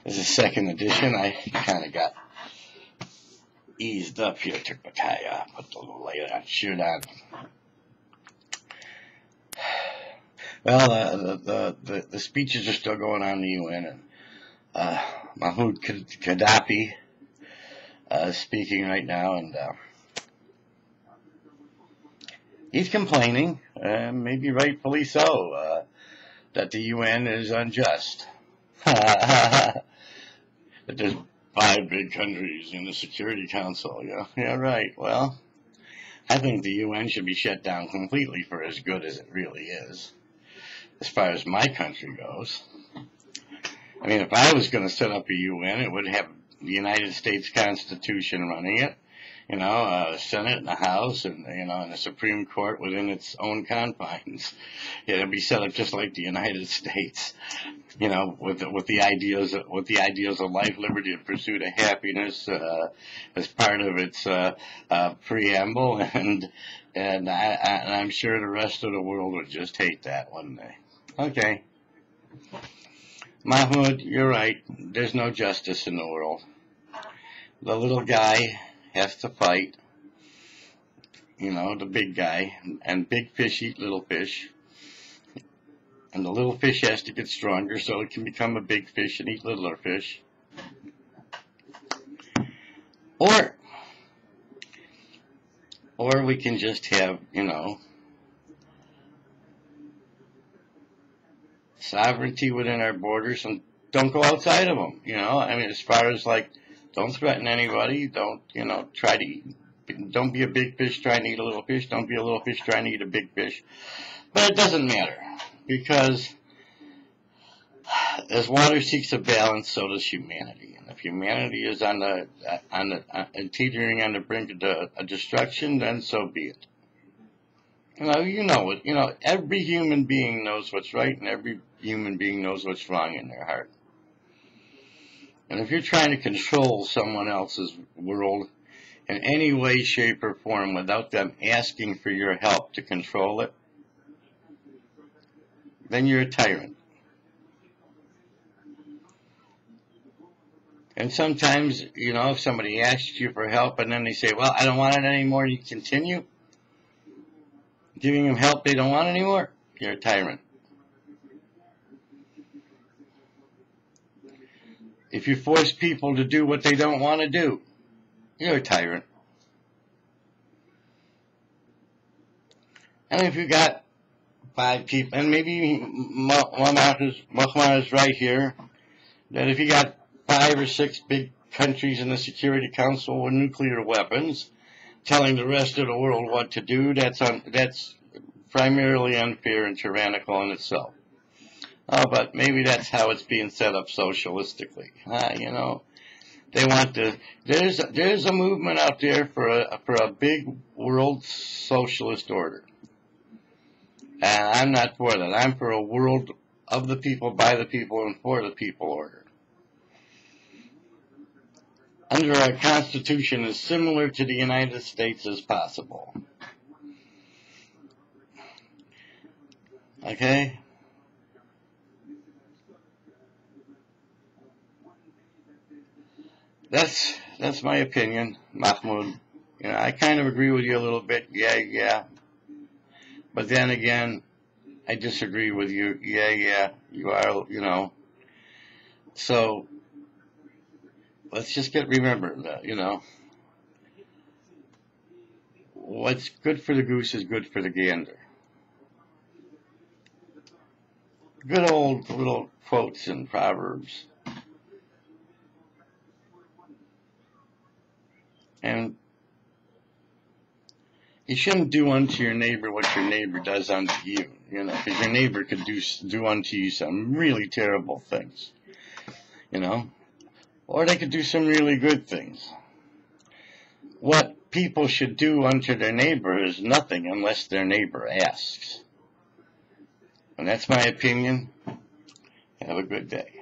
This is second edition. I kind of got eased up here. Took my tie off, put the little light on, shoot on. Well, the speeches are still going on in the UN, and Mahmoud Gaddafi is speaking right now, and he's complaining, maybe rightfully so, that the UN is unjust. That there's 5 big countries in the Security Council. Yeah, right. Well, I think the UN should be shut down completely for as good as it really is, as far as my country goes. I mean, if I was going to set up a UN, it would have the United States Constitution running it, the Senate and the House, and and the Supreme Court within its own confines. It'd be set up just like the United States, with the ideals of life, liberty, and pursuit of happiness as part of its preamble, and I'm sure the rest of the world would just hate that, wouldn't they? Okay, Mahmoud, you're right. There's no justice in the world. The little guy has to fight, the big guy, and big fish eat little fish, and the little fish has to get stronger so it can become a big fish and eat littler fish. Or we can just have, sovereignty within our borders and don't go outside of them, I mean, as far as don't threaten anybody, don't be a big fish trying to eat a little fish, don't be a little fish trying to eat a big fish. But it doesn't matter, because as water seeks a balance, so does humanity. And if humanity is teetering on the brink of destruction, then so be it. Every human being knows what's right, and every human being knows what's wrong in their heart. And if you're trying to control someone else's world in any way, shape, or form without them asking for your help to control it, then you're a tyrant. And sometimes, if somebody asks you for help and then they say, well, I don't want it anymore, you continue giving them help they don't want anymore, you're a tyrant. If you force people to do what they don't want to do, you're a tyrant. And if you got 5 people, and maybe Muhammad is right here, that if you got 5 or 6 big countries in the Security Council with nuclear weapons telling the rest of the world what to do, that's primarily unfair and tyrannical in itself. Oh, but maybe that's how it's being set up socialistically. They want to. There's a movement out there for a big world socialist order, and I'm not for that. I'm for a world of the people, by the people, and for the people order. Under our Constitution as similar to the United States as possible. Okay? That's my opinion, Mahmoud. I kind of agree with you a little bit. Yeah. But then again, I disagree with you. Yeah, you are, So, let's just remember that, what's good for the goose is good for the gander. Good old little quotes and proverbs. And you shouldn't do unto your neighbor what your neighbor does unto you, because your neighbor could do unto you some really terrible things, or they could do some really good things. What people should do unto their neighbor is nothing unless their neighbor asks. And that's my opinion. Have a good day.